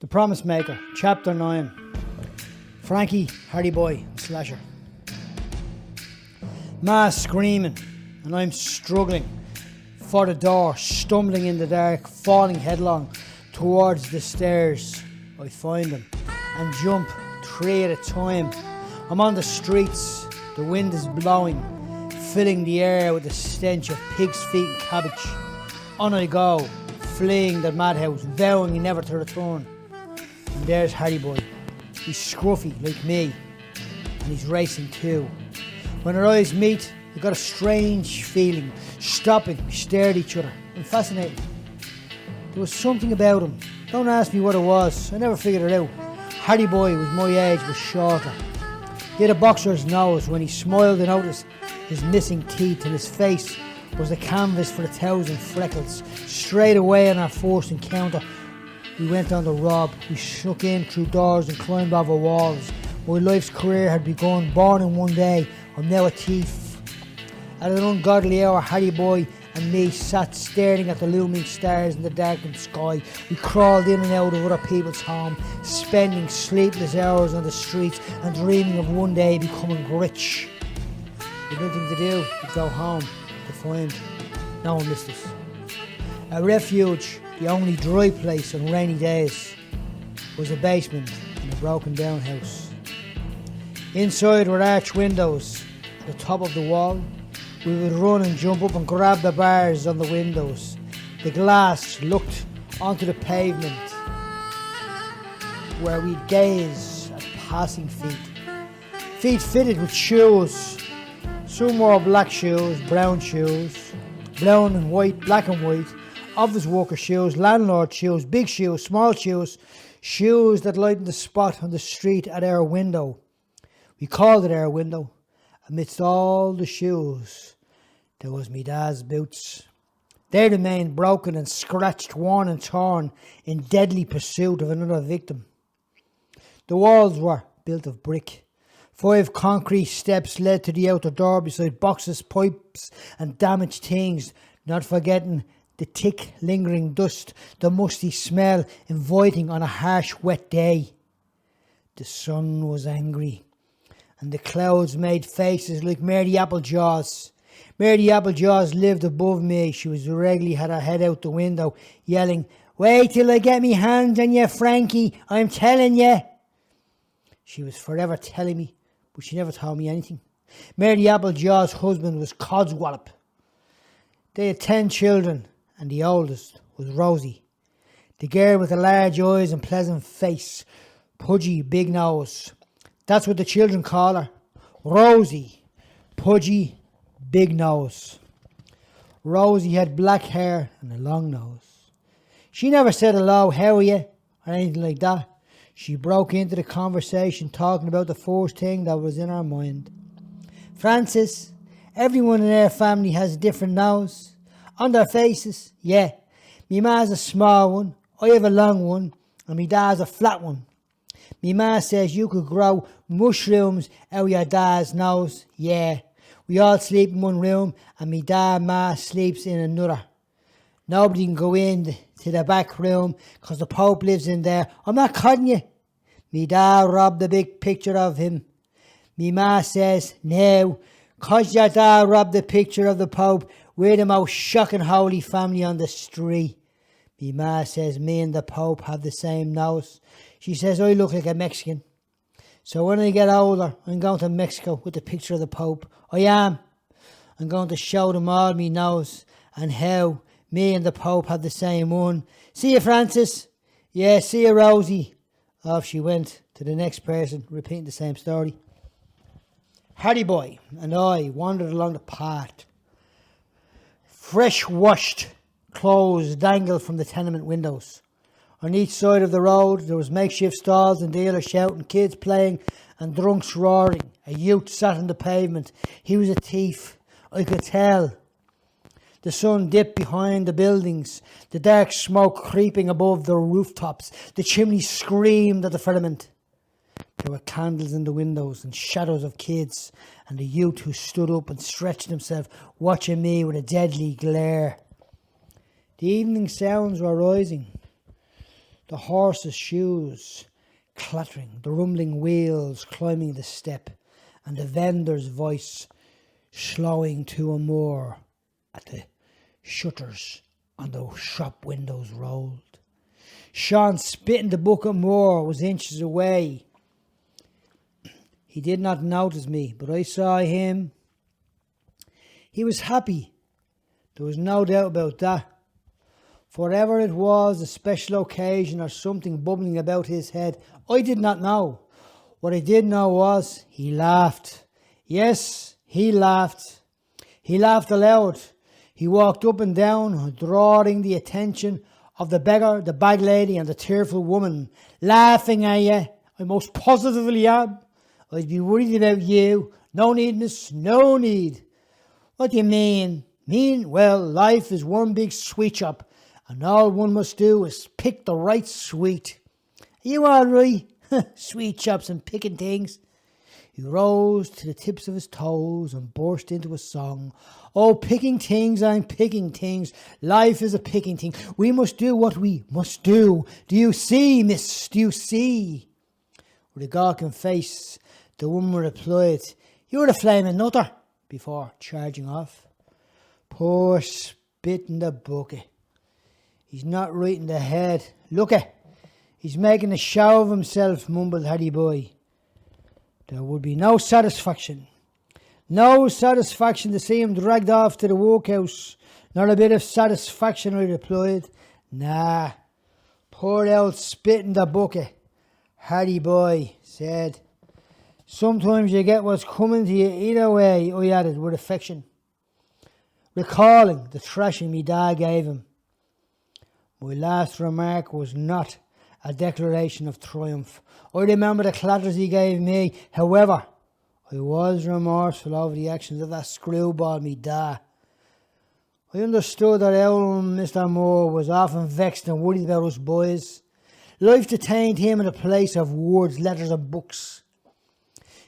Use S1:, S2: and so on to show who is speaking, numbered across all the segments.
S1: The Promise Maker, Chapter 9. Frankie, Hardy Boy, Slasher. Ma's screaming, and I'm struggling for the door, stumbling in the dark, falling headlong towards the stairs. I find them and jump 3 at a time. I'm on the streets, the wind is blowing, filling the air with the stench of pig's feet and cabbage. On I go, fleeing the madhouse, vowing never to return. And there's Hardy Boy. He's scruffy like me, and he's racing too. When our eyes meet, we got a strange feeling. Stopping, we stared at each other. I'm fascinated. There was something about him. Don't ask me what it was. I never figured it out. Hardy Boy was my age, but shorter. He had a boxer's nose. When he smiled, I noticed his missing teeth, and his face was a canvas for 1,000 freckles. Straight away in our first encounter, we went on the rob. We snuck in through doors and climbed over walls. My life's career had begun. Born in one day, I'm now a thief. At an ungodly hour, Hardy Boy and me sat staring at the looming stars in the darkened sky. We crawled in and out of other people's home, spending sleepless hours on the streets and dreaming of one day becoming rich. With nothing to do, we'd go home to find no one missed us. A refuge, the only dry place on rainy days, was a basement in a broken down house. Inside were arched windows at the top of the wall. We would run and jump up and grab the bars on the windows. The glass looked onto the pavement where we'd gaze at passing feet. Feet fitted with shoes. Some wore black shoes, brown and white, black and white, office worker shoes, landlord shoes, big shoes, small shoes, shoes that lightened the spot on the street at our window. We called it our window. Amidst all the shoes, there was me dad's boots. They remained broken and scratched, worn and torn in deadly pursuit of another victim. The walls were built of brick. 5 concrete steps led to the outer door beside boxes, pipes and damaged things, not forgetting the thick, lingering dust, the musty smell, inviting on a harsh, wet day. The sun was angry, and the clouds made faces like Mary Applejaws. Mary Applejaws lived above me. She was regularly had her head out the window, yelling, "Wait till I get me hands on you, Frankie, I'm telling you." She was forever telling me, but she never told me anything. Mary Applejaw's husband was Codswallop. They had 10 children, and the oldest was Rosie, the girl with the large eyes and pleasant face, pudgy big nose. That's what the children call her, Rosie, pudgy big nose. Rosie had black hair and a long nose. She never said hello, how are you, or anything like that. She broke into the conversation talking about the first thing that was in her mind. "Francis, everyone in our family has a different nose. On their faces, yeah. Me ma's a small one, I have a long one, and me dad's a flat one. Me ma says you could grow mushrooms out your dad's nose, yeah. We all sleep in one room, and me dad ma sleeps in another. Nobody can go in to the back room, 'cause the Pope lives in there. I'm not kidding you. Me dad robbed a big picture of him. Me ma says, now, 'cause your dad robbed the picture of the Pope, we're the most shocking holy family on the street. Me ma says me and the Pope have the same nose. She says I look like a Mexican. So when I get older, I'm going to Mexico with the picture of the Pope. I am. I'm going to show them all me nose and how me and the Pope have the same one. See you, Francis. Yeah, see you, Rosie." Off she went to the next person, repeating the same story. Hardy Boy and I wandered along the path. Fresh washed clothes dangled from the tenement windows. On each side of the road there was makeshift stalls and dealers shouting, kids playing and drunks roaring. A youth sat on the pavement. He was a thief, I could tell. The sun dipped behind the buildings, the dark smoke creeping above the rooftops. The chimneys screamed at the firmament. There were candles in the windows and shadows of kids, and the youth who stood up and stretched himself, watching me with a deadly glare. The evening sounds were rising. the horse's shoes clattering, the rumbling wheels climbing the step, and the vendor's voice slowing to a more at the shutters on the shop windows rolled. Sean spit in the bucket more was inches away. He did not notice me, but I saw him. He was happy. There was no doubt about that. For whatever it was, a special occasion or something bubbling about his head, I did not know. What I did know was he laughed. Yes, he laughed. He laughed aloud. He walked up and down, drawing the attention of the beggar, the bag lady, and the tearful woman. Laughing at you. I most positively am. I'd be worried about you. No need, miss, no need. What do you mean? Well, life is one big sweet shop, and all one must do is pick the right sweet. Are you all right? Sweet shops and picking things. He rose to the tips of his toes and burst into a song. Oh, picking things, I'm picking things. Life is a picking thing. We must do what we must do. Do you see, miss? Do you see? With a gawking face, the woman replied, You're the flaming nutter, before charging off. Poor spit in the bucket. He's not right in the head. Look at, he's making a show of himself, mumbled Harry Boy. There would be no satisfaction to see him dragged off to the workhouse. Not a bit of satisfaction, I replied. Nah, poor old spit in the bucket, Harry Boy said. Sometimes you get what's coming to you either way, I added with affection, recalling the thrashing me dad gave him. My last remark was not a declaration of triumph. I remember the clatters he gave me. However, I was remorseful over the actions of that screwball me dad. I understood that old Mr. Moore was often vexed and worried about us boys. Life detained him in a place of words, letters and books.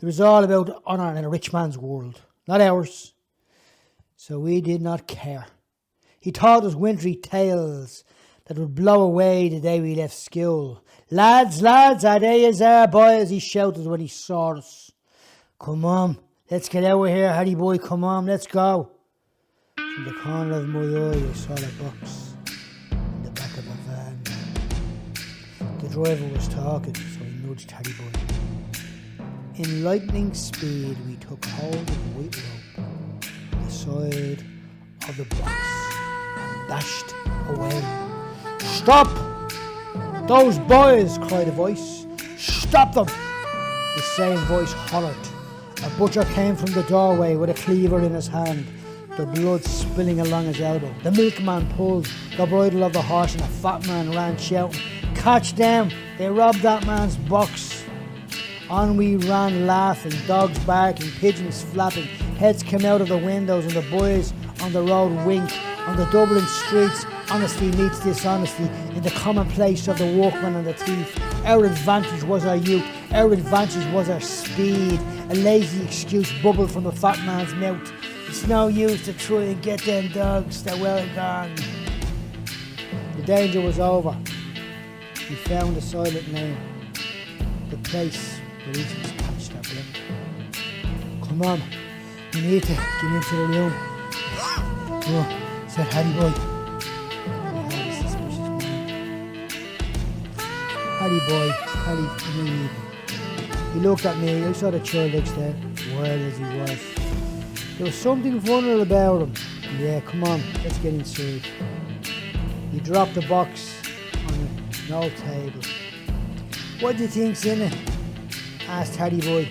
S1: It was all about honour in a rich man's world, not ours. So we did not care. He taught us wintry tales that would blow away the day we left school. Lads, our day is our boys, he shouted when he saw us. Come on, let's get out of here, Harry Boy, come on, let's go. From the corner of my eye, I saw a box in the back of a van. The driver was talking, so I nudged Harry Boy. In lightning speed, we took hold of the white rope, the side of the box, and dashed away. Stop! Those boys, cried a voice. Stop them! The same voice hollered. A butcher came from the doorway with a cleaver in his hand, the blood spilling along his elbow. The milkman pulled the bridle of the horse and a fat man ran shouting, Catch them! They robbed that man's box. On we ran laughing, dogs barking, pigeons flapping, heads came out of the windows and the boys on the road winked. On the Dublin streets, honesty meets dishonesty in the commonplace of the workman and the thief. Our advantage was our youth, our advantage was our speed. A lazy excuse bubbled from the fat man's mouth. It's no use to try and get them dogs, they're well gone. The danger was over. We found a silent lane, the place where each of us patched our blood. Come on, we need to get into the room. Oh, said Harry Boy. He had a suspicious mind. Harry, he looked at me. I saw the child next there, wild as he was. There was something vulnerable about him. Yeah, come on, let's get inside. He dropped the box on an old table. What do you think's in it? Asked Harry Boy.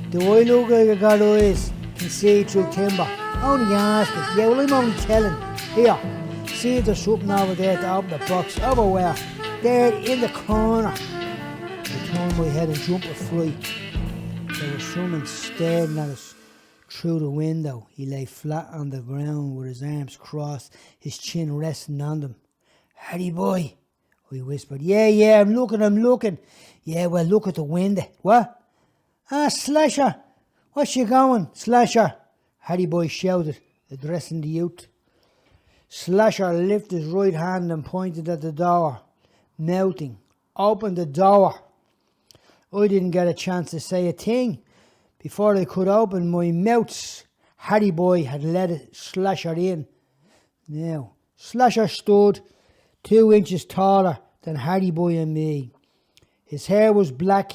S1: Do I look like I got eyes? Can see through timber? Only asking. Yeah, well, I'm only telling. Here, see if there's something over there to open the box. Over where? There in the corner. I turned my head and jumped with fright. There was someone staring at us through the window. He lay flat on the ground with his arms crossed, his chin resting on them. Harry Boy, I whispered. Yeah, I'm looking. Yeah, well, look at the window. What? Ah, Slasher. What's you going, Slasher? Harry Boy shouted, addressing the youth. Slasher lifted his right hand and pointed at the door, mouthing, opened the door. I didn't get a chance to say a thing. Before I could open my mouth, Harry Boy had let Slasher in. Now, Slasher stood 2 inches taller than Harry Boy and me. His hair was black,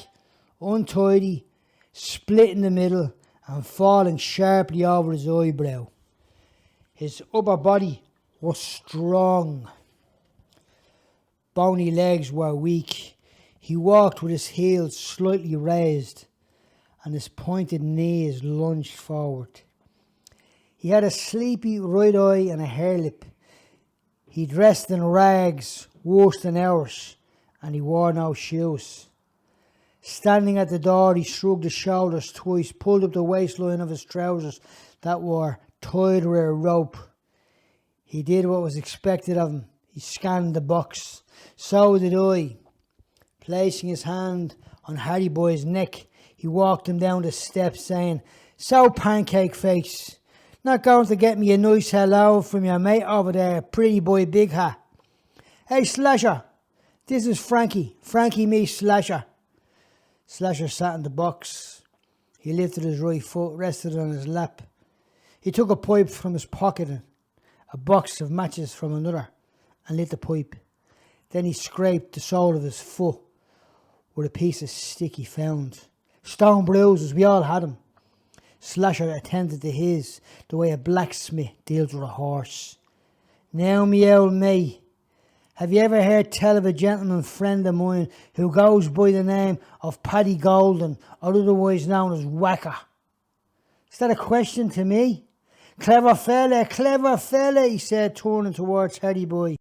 S1: untidy, split in the middle and falling sharply over his eyebrow. His upper body was strong. Bony legs were weak. He walked with his heels slightly raised and his pointed knees lunged forward. He had a sleepy right eye and a hair lip. He dressed in rags worse than ours, and he wore no shoes. Standing at the door, he shrugged his shoulders twice, pulled up the waistline of his trousers that were tied with a rope. He did what was expected of him. He scanned the box. So did I. Placing his hand on Harry Boy's neck, he walked him down the steps saying, "So, Pancake Face, not going to get me a nice hello from your mate over there, Pretty Boy Big Hat? Hey, Slasher, this is Frankie. Frankie me, Slasher." Slasher sat in the box. He lifted his right foot, rested on his lap. He took a pipe from his pocket and a box of matches from another and lit the pipe. Then he scraped the sole of his foot with a piece of stick he found. Stone bruises, we all had them. Slasher attended to his the way a blacksmith deals with a horse. "Now, me old mate, have you ever heard tell of a gentleman friend of mine who goes by the name of Paddy Golden, or otherwise known as Whacker?" "Is that a question to me?" Clever fella, he said, turning towards Harry Boy.